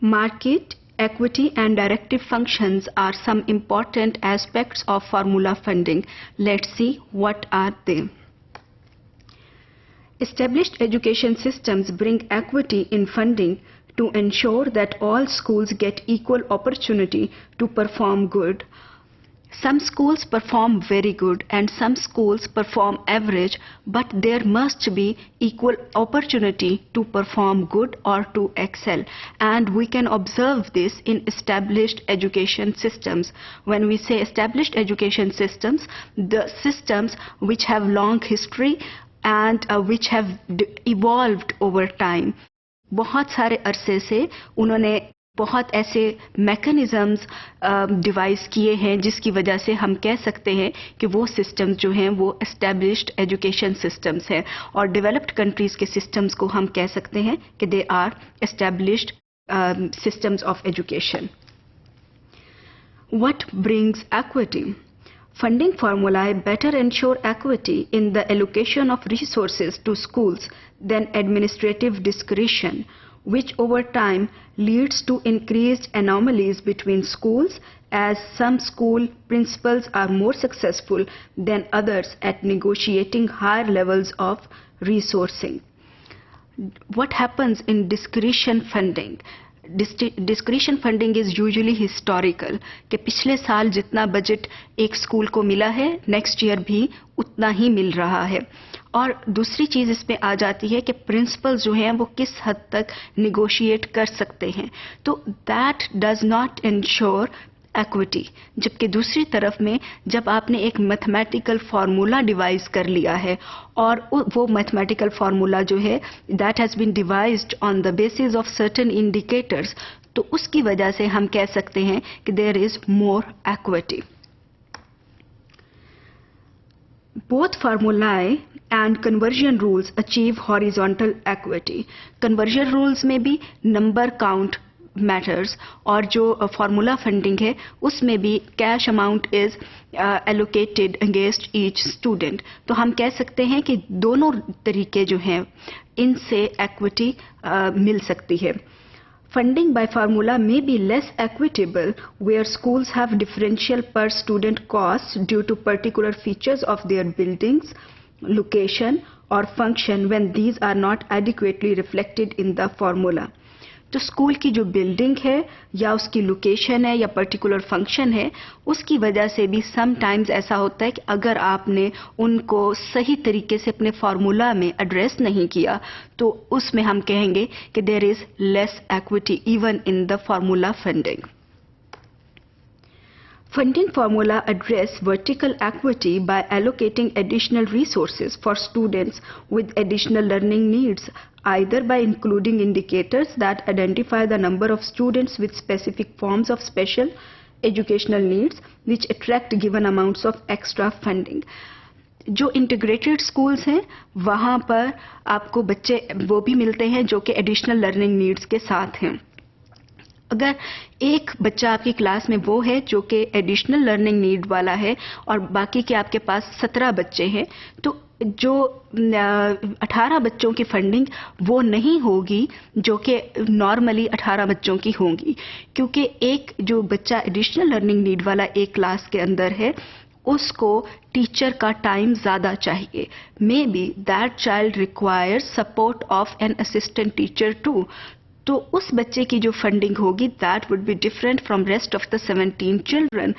Market, equity and directive functions are some important aspects of formula funding. Let's see what are they. Established education systems bring equity in funding to ensure that all schools get equal opportunity to perform good. Some schools perform very good and some schools perform average, but there must be equal opportunity to perform good or to excel. And we can observe this in established education systems. When we say established education systems, the systems which have long history and which have evolved over time. बहुत सारे अरसे से उन्होंने बहुत ऐसे mechanisms device किए हैं जिसकी वजह से हम कह सकते हैं कि वो सिस्टम्स जो हैं वो एस्टैब्लिश्ड एजुकेशन सिस्टम्स हैं, और डेवलप्ड कंट्रीज़ के सिस्टम्स को हम कह सकते हैं कि they are established systems of education. What brings equity? Funding formulae better ensure equity in the allocation of resources to schools than administrative discretion, which over time leads to increased anomalies between schools, as some school principals are more successful than others at negotiating higher levels of resourcing. What happens in discretion funding? Discretion funding is usually historical, कि पिछले साल जितना budget एक school को मिला है next year भी उतना ही मिल रहा है. और दूसरी चीज़ इसमें आ जाती है कि प्रिंसिपल्स जो हैं वो किस हद तक निगोशिएट कर सकते हैं, तो that does not ensure equity. जबकि दूसरी तरफ में जब आपने एक मैथमेटिकल फार्मूला डिवाइस कर लिया है और वो मैथमेटिकल फार्मूला जो है that has been devised on the basis of certain indicators, तो उसकी वजह से हम कह सकते हैं कि there is more equity. Both formulae and conversion rules achieve horizontal equity. Conversion rules में भी number count matters, और जो formula funding है उसमें भी cash amount is allocated against each student. तो हम कह सकते हैं कि दोनों तरीके जो हैं इनसे equity मिल सकती है. Funding by formula may be less equitable where schools have differential per student costs due to particular features of their buildings, location or function when these are not adequately reflected in the formula. तो school की जो building है या उसकी location है या particular function है उसकी वजह से भी सम टाइम्स ऐसा होता है कि अगर आपने उनको सही तरीके से अपने फार्मूला में एड्रेस नहीं किया तो उसमें हम कहेंगे कि there is less equity even in the formula funding. Funding formula address vertical equity by allocating additional resources for students with additional learning needs, either by including indicators that identify the number of students with specific forms of special educational needs which attract given amounts of extra funding. जो integrated schools हैं वहाँ पर आपको बच्चे वो भी मिलते हैं जो कि एडिशनल लर्निंग नीड्स के साथ हैं. अगर एक बच्चा आपकी क्लास में वो है जो कि एडिशनल लर्निंग नीड वाला है और बाकी के आपके पास 17 बच्चे हैं, तो जो 18 बच्चों की फंडिंग वो नहीं होगी जो कि नॉर्मली 18 बच्चों की होंगी, क्योंकि एक जो बच्चा एडिशनल लर्निंग नीड वाला एक क्लास के अंदर है उसको टीचर का टाइम ज़्यादा चाहिए. May be that child requires support of an assistant teacher too. तो उस बच्चे की जो फंडिंग होगी that would be different from rest of the 17 children.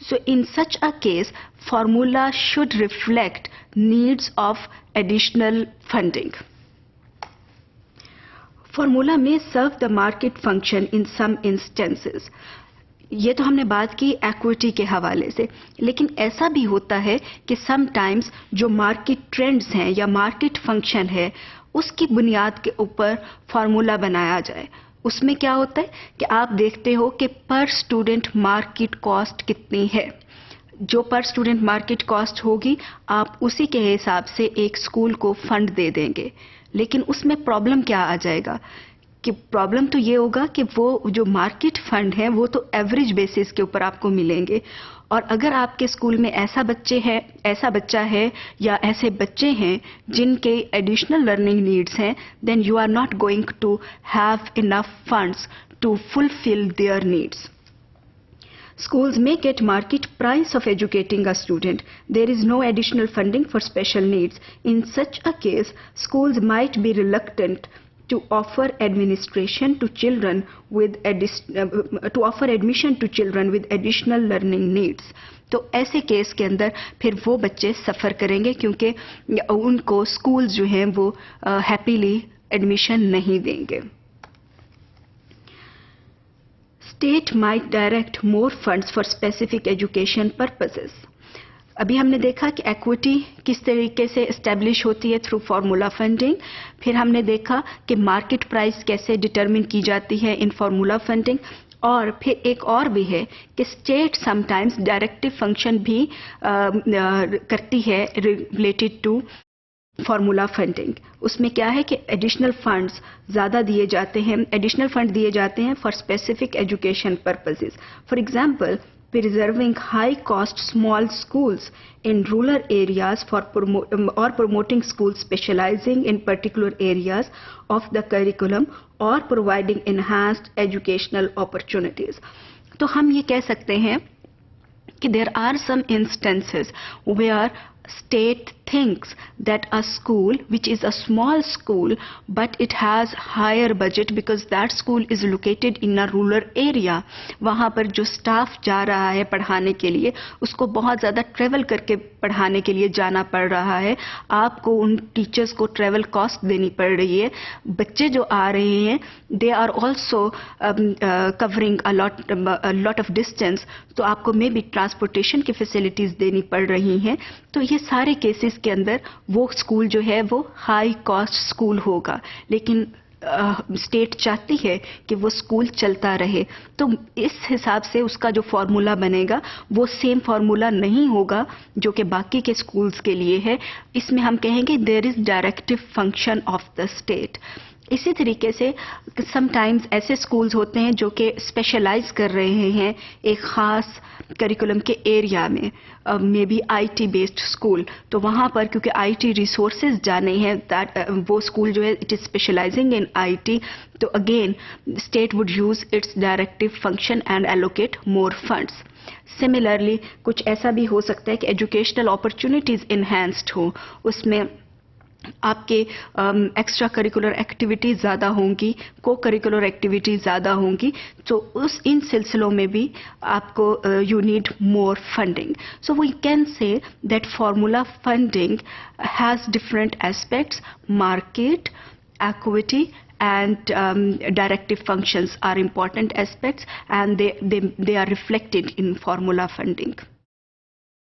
So in such a case formula should reflect needs of additional funding. Formula में serve the market function in some instances. ये तो हमने बात की एक्विटी के हवाले से, लेकिन ऐसा भी होता है कि सम टाइम्स जो मार्केट ट्रेंड्स हैं या मार्केट फंक्शन है उसकी बुनियाद के ऊपर फार्मूला बनाया जाए. उसमें क्या होता है कि आप देखते हो कि पर स्टूडेंट मार्केट कॉस्ट कितनी है. जो पर स्टूडेंट मार्केट कॉस्ट होगी आप उसी के हिसाब से एक स्कूल को फंड दे देंगे. लेकिन उसमें प्रॉब्लम क्या आ जाएगा कि प्रॉब्लम तो ये होगा कि वो जो मार्केट फंड है वो तो एवरेज बेसिस के ऊपर आपको मिलेंगे, और अगर आपके स्कूल में ऐसा बच्चा है या ऐसे बच्चे हैं जिनके एडिशनल लर्निंग नीड्स हैं, then you are not going to have enough funds to fulfil their needs. Schools may get market price of educating a student. There is no additional funding for special needs. In such a case, schools might be reluctant to offer admission to children with additional learning needs. तो ऐसे case के अंदर फिर वो बच्चे सफ़र करेंगे क्योंकि उनको स्कूल जो हैं वो हैप्पीली एडमिशन नहीं देंगे. State might direct more funds for specific education purposes. अभी हमने देखा कि एक्विटी किस तरीके से एस्टेब्लिश होती है थ्रू फार्मूला फंडिंग. फिर हमने देखा कि मार्केट प्राइस कैसे डिटरमिन की जाती है इन फार्मूला फंडिंग. और फिर एक और भी है कि स्टेट समटाइम्स डायरेक्टिव फंक्शन भी करती है रिलेटेड टू फार्मूला फंडिंग. उसमें क्या है कि एडिशनल फंड्स ज़्यादा दिए जाते हैं, एडिशनल फंड दिए जाते हैं for specific education purposes. For example, preserving high cost small schools in rural areas or promoting schools specializing in particular areas of the curriculum or providing enhanced educational opportunities. तो हम ये कह सकते हैं कि there are some instances where state thinks that a school which is a small school but it has higher budget because that school is located in a rural area, वहाँ पर जो स्टाफ जा रहा है पढ़ाने के लिए उसको बहुत ज़्यादा ट्रेवल करके पढ़ाने के लिए जाना पड़ रहा है, आपको उन टीचर्स को ट्रेवल कॉस्ट देनी पड़ रही है. बच्चे जो आ रहे हैं they are also covering a lot of distance, तो आपको मे बी ट्रांसपोर्टेशन की फैसिलिटीज़ देनी पड़ रही हैं. तो ये सारे केसेस के अंदर वो स्कूल जो है वो हाई कॉस्ट स्कूल होगा, लेकिन स्टेट चाहती है कि वो स्कूल चलता रहे. तो इस हिसाब से उसका जो फार्मूला बनेगा वो सेम फार्मूला नहीं होगा जो कि बाकी के स्कूल्स के लिए है. इसमें हम कहेंगे there is directive function of the state. इसी तरीके से समटाइम्स ऐसे स्कूल्स होते हैं जो कि स्पेशलाइज कर रहे हैं एक ख़ास करिकुलम के एरिया में, may be IT based school. तो वहाँ पर क्योंकि आईटी रिसोर्सेज जाने हैं दैट वो स्कूल जो है it is specialising in IT, तो again state would use its directive function and allocate more funds. Similarly कुछ ऐसा भी हो सकता है कि एजुकेशनल अपॉर्चुनिटीज़ इन्हेंस्ड हो, उसमें आपके एक्स्ट्रा करिकुलर एक्टिविटीज़ ज़्यादा होंगी, को करिकुलर एक्टिविटीज़ ज़्यादा होंगी, तो इन सिलसिलों में भी आपको you need more funding. So we can say that formula funding has different aspects. Market, equity and directive functions are important aspects, and they are reflected in formula funding.